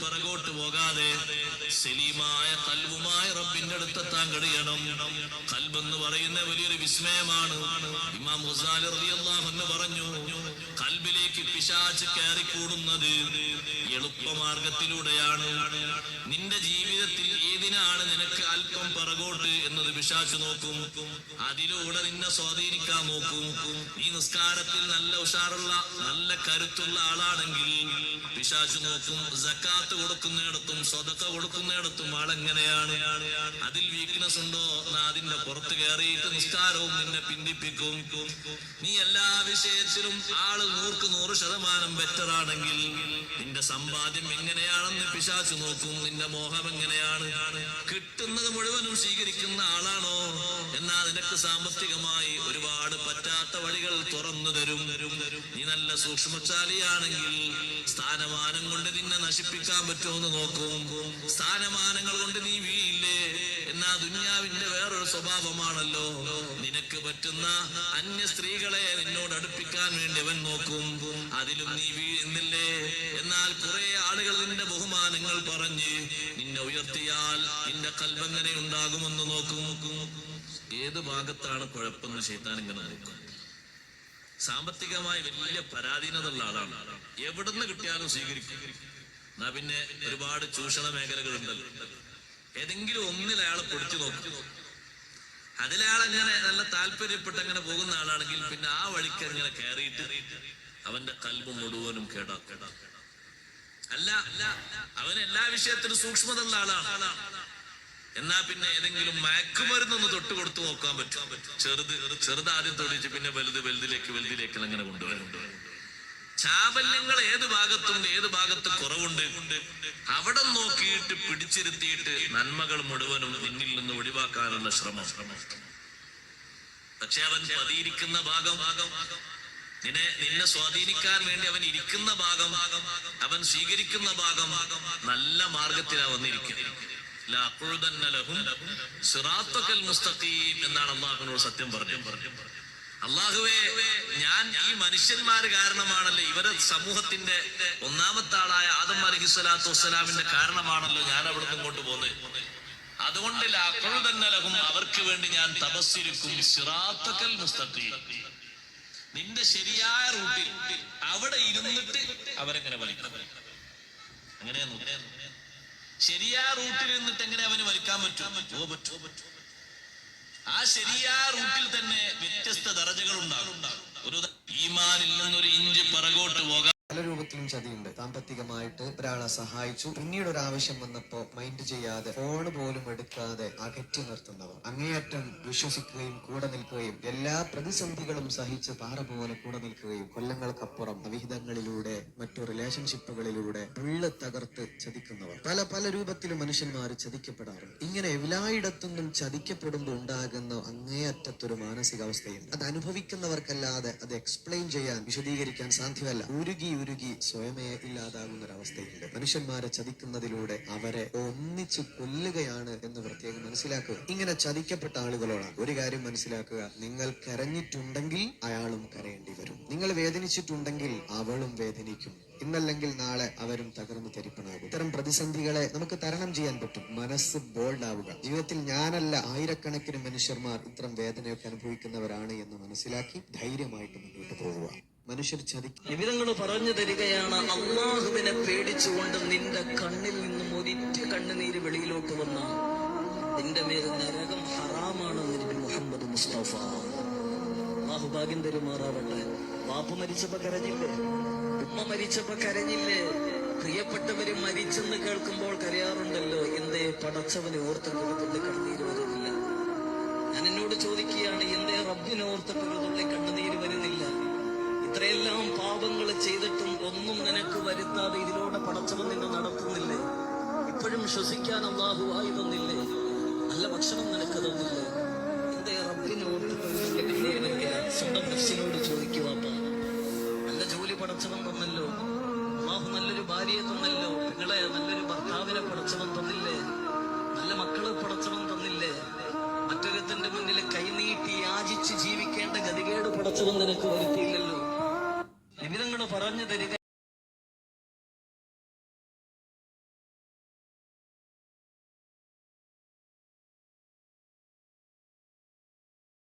പിറകോട്ട് പോകാതെ സലീമായ ഖൽബുമായി റബ്ബിന്റെ അടുത്തെത്താൻ കഴിയണം. ഖൽബ് എന്ന് പറയുന്ന വലിയൊരു വിസ്മയമാണ്. ഇമാം ഗസാലി റളിയല്ലാഹു അൻഹു പറഞ്ഞു, ഖൽബിലേക്ക് പിശാച് കയറിക്കൂടുന്നത് എളുപ്പമാർഗത്തിലൂടെയാണ്. നിന്റെ ജീവിതത്തിൽ ഏതിനാണ് നിനക്ക് അല്പം പിറകോട്ട് എന്നത് പിശാച് നോക്കും. അതിലൂടെ നിന്നെ സ്വാധീനിക്കാൻ നോക്കും. നീ നിസ്കാരത്തിൽ നല്ല ഉഷാറുള്ള നല്ല കരുത്തുള്ള ആളാണെങ്കിൽ പിശാച് നോക്കും. സക്കാത്ത് കൊടുക്കുന്നിടത്തും സ്വതക്ക കൊടുക്കുന്നിടത്തും ആളെങ്ങനെയാണ്, അതിൽ വീക്ക്നെസ് ഉണ്ടോ, അതിന്റെ പുറത്ത് കയറിയിട്ട് നിസ്കാരവും നിന്നെ പിന്തിപ്പിക്കും. നീ എല്ലാ വിഷയത്തിലും ആള് 100% ബെറ്റർ ആണെങ്കിൽ നിന്റെ സമ്പാദ്യം എങ്ങനെയാണെന്ന് പിശാച് നോക്കും. നിന്റെ മോഹം എങ്ങനെയാണ്, കിട്ടുന്നത് മുഴുവനും സ്വീകരിക്കുന്ന ആളാണോ, എന്നാ നിനക്ക് സാമ്പത്തികമായി ഒരുപാട് പറ്റാത്ത വഴികൾ തുറന്നു തരും. നീ നല്ല സൂക്ഷ്മശാലിയാണെങ്കിൽ സ്ഥാനമാനം കൊണ്ട് നിന്നെ നശിപ്പിക്കാൻ പറ്റുമെന്ന് നോക്കും. സ്ഥാനമാനങ്ങൾ കൊണ്ട് നീ വീഴില്ലേ, എന്നാ ദുനിയാവിന്റെ വേറൊരു സ്വഭാവമാണല്ലോ. നിനക്ക് പറ്റുന്ന അന്യ സ്ത്രീകളെ നിന്നോട് അടുപ്പിക്കാൻ വേണ്ടി അവൻ നോക്കും. അതിലും നീ വീഴുന്നില്ലേ. എന്നാൽ കുറെ ആളുകൾ നിന്റെ ബഹുമാനങ്ങൾ പറഞ്ഞ് നിന്നെ ഉയർത്തിയാൽ നിന്റെ ഖൽബ് എങ്ങനെ ഉണ്ടാകുമെന്ന് നോക്കും. ഏത് ഭാഗത്താണ് കുഴപ്പമെന്ന് ശൈത്താൻ ഇങ്ങനെ നോക്കും. സാമ്പത്തികമായി വലിയ പരാധീനതയുള്ള ആളാണ്, എവിടുന്ന് കിട്ടിയാലും സ്വീകരിക്കും. എന്നാ പിന്നെ ഒരുപാട് ചൂഷണ മേഖലകളുണ്ടല്ലോ, ഏതെങ്കിലും ഒന്നിൽ അയാളെ പൊടിച്ചു നോക്കും. അതിലയാളെങ്ങനെ നല്ല താല്പര്യപ്പെട്ട് അങ്ങനെ പോകുന്ന ആളാണെങ്കിൽ പിന്നെ ആ വഴിക്ക് അങ്ങനെ കയറിയിട്ട് അവന്റെ ഖൽബ് മുഴുവനും കേടാ. അല്ല, അവൻ എല്ലാ വിഷയത്തിലും സൂക്ഷ്മത ഉള്ള ആളാണ്. എന്നാ പിന്നെ ഏതെങ്കിലും മയക്കുമരുന്നൊന്ന് തൊട്ട് കൊടുത്തു നോക്കാൻ പറ്റും. ചെറുത് ആദ്യം തൊടിച്ച് പിന്നെ വലുതിലേക്ക് അങ്ങനെ കൊണ്ടുവരും. ചാബല്യങ്ങൾ ഏത് ഭാഗത്തുണ്ട്, ഏത് ഭാഗത്ത് കുറവുണ്ട്, അവിടെ നോക്കിയിട്ട് പിടിച്ചിരുത്തിയിട്ട് നന്മകൾ മുഴുവനും നിന്നിൽ നിന്ന് ഒഴിവാക്കാനുള്ള ശ്രമം. പക്ഷെ അവൻ പതിയിരിക്കുന്ന ഭാഗം, നിന്നെ സ്വാധീനിക്കാൻ വേണ്ടി അവൻ ഇരിക്കുന്ന ഭാഗം, അവൻ സ്വീകരിക്കുന്ന ഭാഗം നല്ല മാർഗത്തിലാ വന്നിരിക്കുന്നത്. എന്നാണ് അള്ളാഹുവിനോട് സത്യം പറഞ്ഞു. അള്ളാഹുവേ, ഞാൻ ഈ മനുഷ്യന്മാര് കാരണമാണല്ലോ, ഇവരെ സമൂഹത്തിന്റെ ഒന്നാമത്തെ ആളായ ആദം അലൈഹിസ്സലാത്തു വസ്സലാമിന്റെ കാരണമാണല്ലോ ഞാൻ അവിടുന്ന് ഇങ്ങോട്ട് പോകുന്നത്. അതുകൊണ്ട് ലഹും അവർക്ക് വേണ്ടി ഞാൻ തപസ്സിരിക്കും. സിറാത്തക്കൽ മുസ്തഖീം, നിന്റെ ശരിയായ റൂട്ടിൽ അവിടെ ഇരുന്നിട്ട് അവരെങ്ങനെ വലിക്കണം. അങ്ങനെയാ ശരിയായ റൂട്ടിൽ ഇരുന്നിട്ട് എങ്ങനെ അവന് വലിക്കാൻ പറ്റും? ആ ശരിയായ റൂട്ടിൽ തന്നെ വ്യത്യസ്ത ദറജകൾ ഉണ്ടാകും. ഒരു ഈമാനിൽ നിന്നൊരു ഇഞ്ച് പിറകോട്ട് പോകാം. പല രൂപത്തിലും ചതിയുണ്ട്. സാമ്പത്തികമായിട്ട് ഒരാളെ സഹായിച്ചു, പിന്നീട് ഒരു ആവശ്യം വന്നപ്പോ മൈൻഡ് ചെയ്യാതെ ഫോൺ പോലും എടുക്കാതെ അകറ്റി നിർത്തുന്നവർ, അങ്ങേയറ്റം വിശ്വസിക്കുകയും കൂടെ നിൽക്കുകയും എല്ലാ പ്രതിസന്ധികളും സഹിച്ച് പാറ പോലെ കൂടെ നിൽക്കുകയും കൊല്ലങ്ങൾക്കപ്പുറം അവിഹിതങ്ങളിലൂടെ മറ്റു റിലേഷൻഷിപ്പുകളിലൂടെ ഉള്ളു തകർത്ത് ചതിക്കുന്നവർ. പല രൂപത്തിലും മനുഷ്യന്മാർ ചതിക്കപ്പെടാറുണ്ട്. ഇങ്ങനെ എല്ലായിടത്തുനിന്നും ചതിക്കപ്പെടുമ്പോൾ ഉണ്ടാകുന്ന അങ്ങേയറ്റത്തൊരു മാനസികാവസ്ഥയുണ്ട്. അത് അനുഭവിക്കുന്നവർക്കല്ലാതെ അത് എക്സ്പ്ലെയിൻ ചെയ്യാൻ, വിശദീകരിക്കാൻ സാധ്യമല്ല. ഉരുകി സ്വയമേ ഇല്ലാതാകുന്ന ഒരവസ്ഥയുണ്ട്. മനുഷ്യന്മാരെ ചതിക്കുന്നതിലൂടെ അവരെ ഒന്നിച്ച് കൊല്ലുകയാണ് എന്ന് പ്രത്യേകം മനസ്സിലാക്കുക. ഇങ്ങനെ ചതിക്കപ്പെട്ട ആളുകളോടാണ് ഒരു കാര്യം മനസ്സിലാക്കുക: നിങ്ങൾ കരഞ്ഞിട്ടുണ്ടെങ്കിൽ അയാളും കരയേണ്ടി വരും. നിങ്ങൾ വേദനിച്ചിട്ടുണ്ടെങ്കിൽ അവളും വേദനിക്കും. ഇന്നല്ലെങ്കിൽ നാളെ അവരും തകർന്നു തരിപ്പണാകും. ഇത്തരം പ്രതിസന്ധികളെ നമുക്ക് തരണം ചെയ്യാൻ പറ്റും. മനസ്സ് ബോൾഡ് ആവുക. ജീവിതത്തിൽ ഞാനല്ല, ആയിരക്കണക്കിന് മനുഷ്യന്മാർ ഇത്തരം വേദനയൊക്കെ അനുഭവിക്കുന്നവരാണ് എന്ന് മനസ്സിലാക്കി ധൈര്യമായിട്ട് മുന്നോട്ട് പോവുക. മനുഷ്യർ ചതിക്കും. നിബിധങ്ങൾ പറഞ്ഞു തരികയാണ്, അള്ളാഹുവിനെ പേടിച്ചുകൊണ്ട് നിന്റെ കണ്ണിൽ നിന്നും ഒരിറ്റ കണ്ണുനീര് വെളിയിലോട്ട് വന്ന നിന്റെ മേൽ നരകം ഹറാമാണെന്ന് നബി മുഹമ്മദ് മുസ്തഫ. അള്ളാഹു ഭാഗ്യം തരുമാറാവട്ടെ. ബാപ്പു മരിച്ചപ്പോ കരഞ്ഞില്ലേ? ഉമ്മ മരിച്ചപ്പോ കരഞ്ഞില്ലേ? പ്രിയപ്പെട്ടവര് മരിച്ചെന്ന് കേൾക്കുമ്പോൾ കരയാറുണ്ടല്ലോ. എന്തേ പടച്ചവനെ ഓർത്തിട്ടൊരു തുള്ളി കണ്ണുനീര് വരുന്നില്ല? ഞാൻ എന്നോട് ചോദിക്കുകയാണ്, എന്തേ റബ്ബിനെ ഓർത്തിട്ടൊരു തുള്ളി കണ്ണുനീര് വരുന്നില്ല? ഇത്രയെല്ലാം പാപങ്ങൾ ചെയ്തിട്ടും ഒന്നും നിനക്ക് വരുത്താതെ ഇതിലൂടെ പടച്ചവൻ നിന്നെ നടത്തുന്നില്ലേ? ഇപ്പോഴും ശ്വസിക്കാൻ അല്ലാഹു ആയി തന്നില്ലേ? നല്ല ഭക്ഷണം നിനക്ക് തന്നില്ലേ? എന്തേ റബ്ബിനോട് സ്വന്തം നഫ്സിനോട് ചോദിക്കുവാപ്പ. നല്ല ജോലി പടച്ചവൻ തന്നല്ലോ, അല്ലാഹു നല്ലൊരു ഭാര്യയെ തന്നല്ലോ, നിങ്ങളെ നല്ലൊരു ഭർത്താവിനെ പടച്ചവൻ തന്നില്ലേ? നല്ല മക്കളെ പടച്ചവൻ തന്നില്ലേ? മറ്റൊരുത്തന്റെ മുന്നിൽ കൈനീട്ടി യാചിച്ച് ജീവിക്കേണ്ട ഗതികേട് പടച്ചവൻ നിനക്ക് വരുത്തിയില്ലേ?